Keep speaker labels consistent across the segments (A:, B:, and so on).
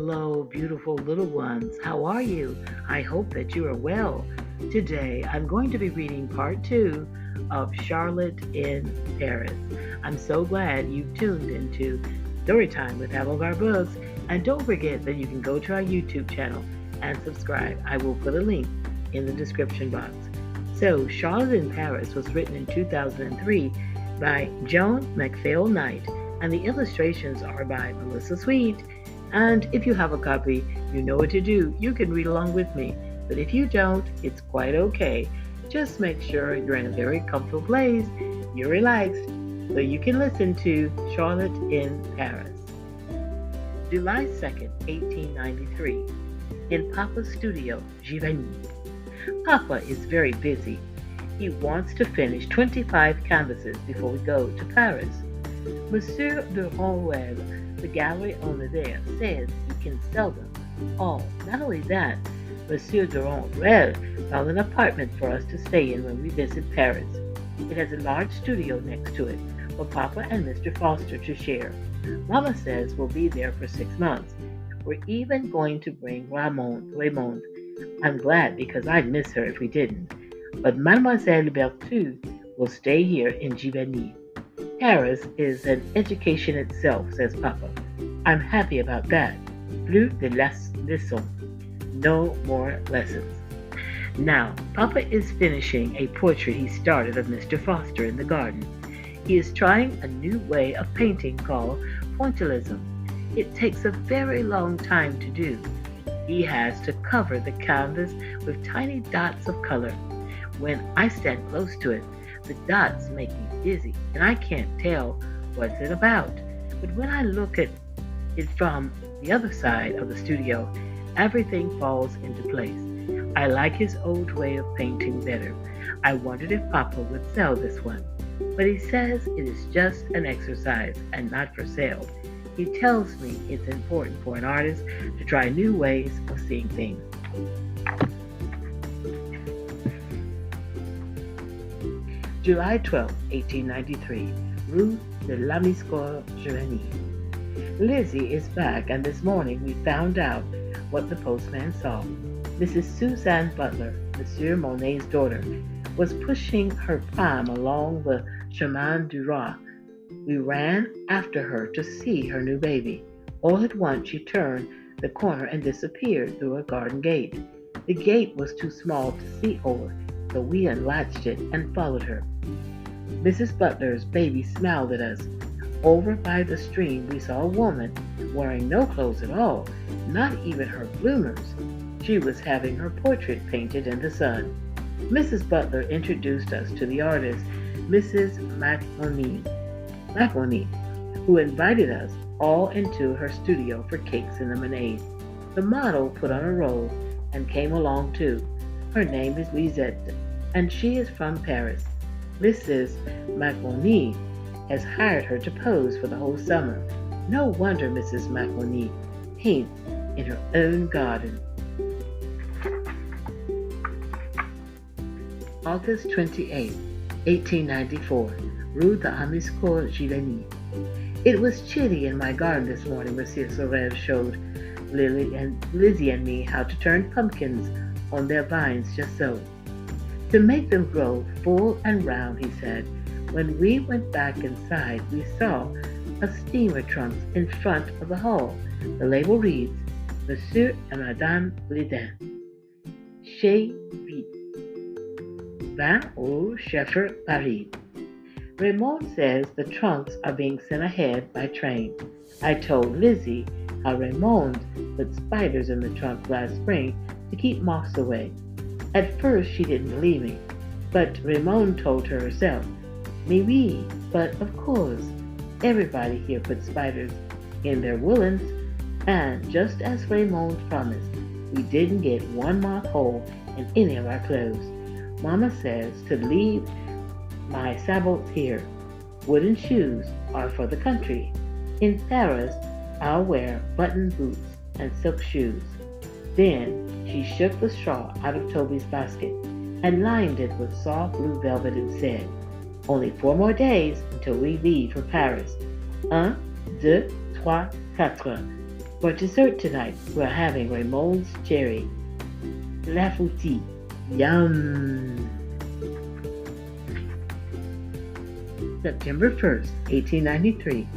A: Hello, beautiful little ones. How are you? I hope that you are well. Today, I'm going to be reading part 2 of Charlotte in Paris. I'm so glad you tuned into Storytime with Avant-garde Books. And don't forget that you can go to our YouTube channel and subscribe. I will put a link in the description box. So, Charlotte in Paris was written in 2003 by Joan MacPhail Knight, and the illustrations are by Melissa Sweet. And if you have a copy, you know what to do. You can read along with me. But if you don't, it's quite okay. Just make sure you're in a very comfortable place, you're relaxed, so you can listen to Charlotte in Paris. July 2nd, 1893. In Papa's studio, Giverny. Papa is very busy. He wants to finish 25 canvases before we go to Paris. Monsieur de Ronwell, the gallery owner there, says he can sell them all. Not only that, Monsieur de Ronwell found an apartment for us to stay in when we visit Paris. It has a large studio next to it for Papa and Mr. Foster to share. Mama says we'll be there for 6 months. We're even going to bring Raymond. I'm glad because I'd miss her if we didn't. But Mademoiselle Berthoud will stay here in Giverny. Paris is an education itself, says Papa. I'm happy about that. Plus de leçons. No more lessons. Now, Papa is finishing a portrait he started of Mr. Foster in the garden. He is trying a new way of painting called pointillism. It takes a very long time to do. He has to cover the canvas with tiny dots of color. When I stand close to it, the dots make me dizzy, and I can't tell what's it about. But when I look at it from the other side of the studio, everything falls into place. I like his old way of painting better. I wondered if Papa would sell this one, but he says it is just an exercise and not for sale. He tells me it's important for an artist to try new ways of seeing things. July 12, 1893, Rue de l'Amiscore, Giverny. Lizzie is back, and this morning we found out what the postman saw. Mrs. Suzanne Butler, Monsieur Monet's daughter, was pushing her pram along the Chemin du Roi. We ran after her to see her new baby. All at once she turned the corner and disappeared through a garden gate. The gate was too small to see over, so we unlatched it and followed her. Mrs. Butler's baby smiled at us. Over by the stream we saw a woman wearing no clothes at all, not even her bloomers. She was having her portrait painted in the sun. Mrs. Butler introduced us to the artist, Mrs. MacPhail, who invited us all into her studio for cakes and lemonade. The model put on a robe and came along too. Her name is Lisette, and she is from Paris. Mrs. MacPhail has hired her to pose for the whole summer. No wonder Mrs. MacPhail paints in her own garden. August 28, 1894, Rue de l'Amiscore, Giverny. It was chilly in my garden this morning. Monsieur Sorel showed Lizzie and me how to turn pumpkins on their vines just so. To make them grow full and round, he said. When we went back inside, we saw a steamer trunk in front of the hall. The label reads, Monsieur et Madame Lidin. Chez Vite. 20 au Cheffer, Paris. Raymond says the trunks are being sent ahead by train. I told Lizzie how Raymond put spiders in the trunk last spring to keep moths away. At first she didn't believe me, but Raymond told her herself. Oui, but of course, everybody here puts spiders in their woolens, and just as Raymond promised, we didn't get one moth hole in any of our clothes. Mama says to leave my sabots here. Wooden shoes are for the country. In Paris, I'll wear button boots and silk shoes. Then she shook the straw out of Toby's basket and lined it with soft blue velvet and said, Only 4 more days until we leave for Paris. 1, 2, 3, 4. For dessert tonight, we're having Ramon's cherry lafouti. Yum! September 1st, 1893.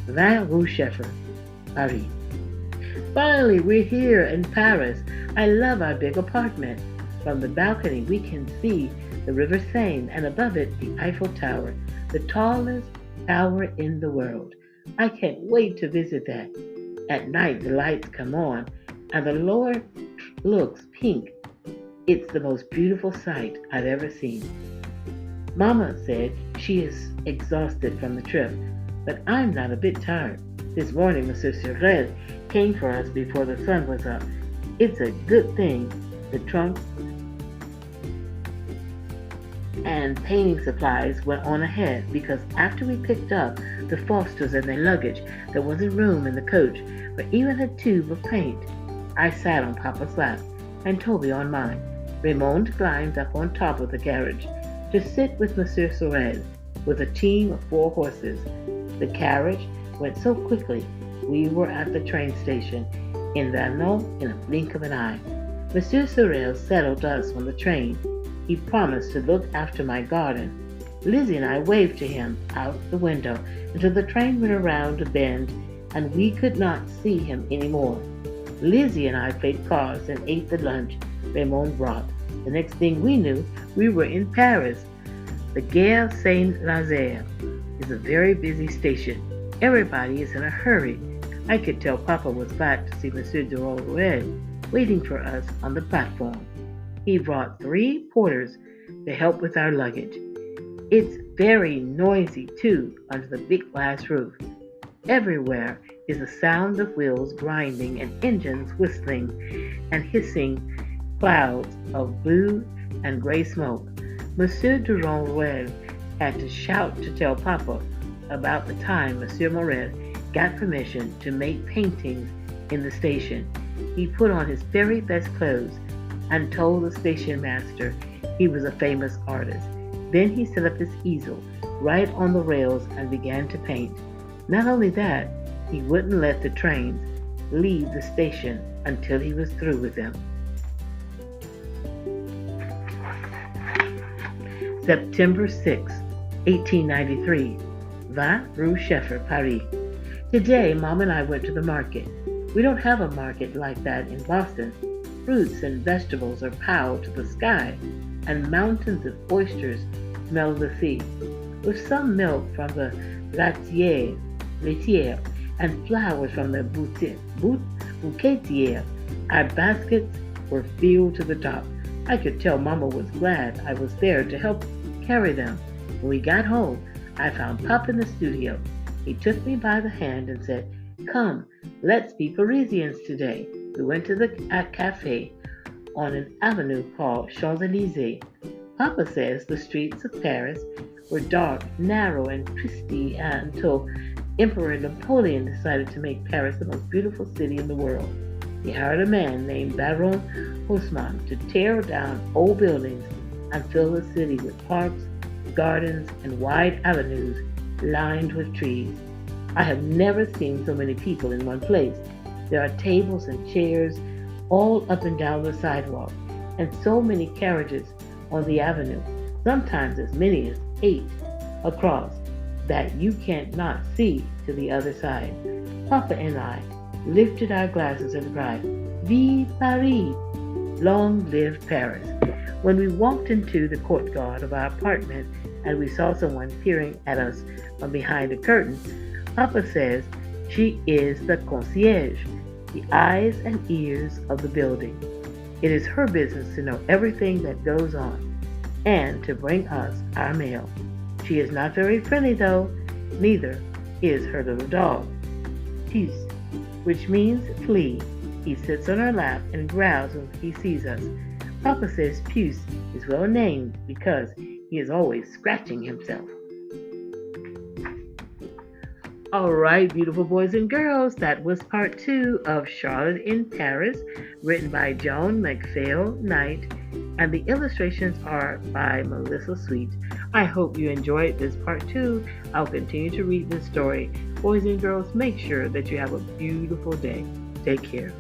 A: Vin Rouge, Paris. Finally, we're here in Paris. I love our big apartment. From the balcony, we can see the River Seine, and above it, the Eiffel Tower, the tallest tower in the world. I can't wait to visit that. At night, the lights come on, and the lower looks pink. It's the most beautiful sight I've ever seen. Mama said she is exhausted from the trip, but I'm not a bit tired. This morning, Monsieur Sorel came for us before the sun was up. It's a good thing the trunk and painting supplies went on ahead, because after we picked up the Fosters and their luggage, there wasn't room in the coach for even a tube of paint. I sat on Papa's lap and Toby on mine. Raymond climbed up on top of the carriage to sit with Monsieur Sorel with a team of 4 horses. The carriage went so quickly we were at the train station in Vernon in a blink of an eye. Monsieur Sorel settled us on the train. He promised to look after my garden. Lizzie and I waved to him out the window until the train went around a bend and we could not see him anymore. Lizzie and I played cards and ate the lunch Raymond brought. The next thing we knew, we were in Paris. The Gare Saint-Lazare is a very busy station. Everybody is in a hurry. I could tell Papa was glad to see Monsieur de Rouault waiting for us on the platform. He brought 3 porters to help with our luggage. It's very noisy, too, under the big glass roof. Everywhere is the sound of wheels grinding and engines whistling and hissing clouds of blue and gray smoke. Monsieur de Rouault had to shout to tell Papa about the time Monsieur Moret got permission to make paintings in the station. He put on his very best clothes and told the station master he was a famous artist. Then he set up his easel right on the rails and began to paint. Not only that, he wouldn't let the trains leave the station until he was through with them. September 6, 1893. Vin Rouge, Paris. Today, Mom and I went to the market. We don't have a market like that in Boston. Fruits and vegetables are piled to the sky, and mountains of oysters smell the sea. With some milk from the laitière, and flowers from the bouquetière, our baskets were filled to the top. I could tell Mama was glad I was there to help carry them. When we got home, I found Pop in the studio. He took me by the hand and said, "Come, let's be Parisians today." We went to the cafe on an avenue called Champs-Elysees. Papa says the streets of Paris were dark, narrow, and twisty until Emperor Napoleon decided to make Paris the most beautiful city in the world. He hired a man named Baron Haussmann to tear down old buildings and fill the city with parks, gardens, and wide avenues lined with trees. I have never seen so many people in one place. There are tables and chairs all up and down the sidewalk, and so many carriages on the avenue, sometimes as many as 8 across, that you can't not see to the other side. Papa and I lifted our glasses and cried, "Vive Paris! Long live Paris!" When we walked into the courtyard of our apartment and we saw someone peering at us from behind a curtain, Papa says she is the concierge, the eyes and ears of the building. It is her business to know everything that goes on and to bring us our mail. She is not very friendly though, neither is her little dog, Puce, which means flee. He sits on her lap and growls when he sees us. Papa says Puce is well named because he is always scratching himself. All right, beautiful boys and girls, that was part 2 of Charlotte in Paris, written by Joan MacPhail Knight, and the illustrations are by Melissa Sweet. I hope you enjoyed this part 2. I'll continue to read this story. Boys and girls, make sure that you have a beautiful day. Take care.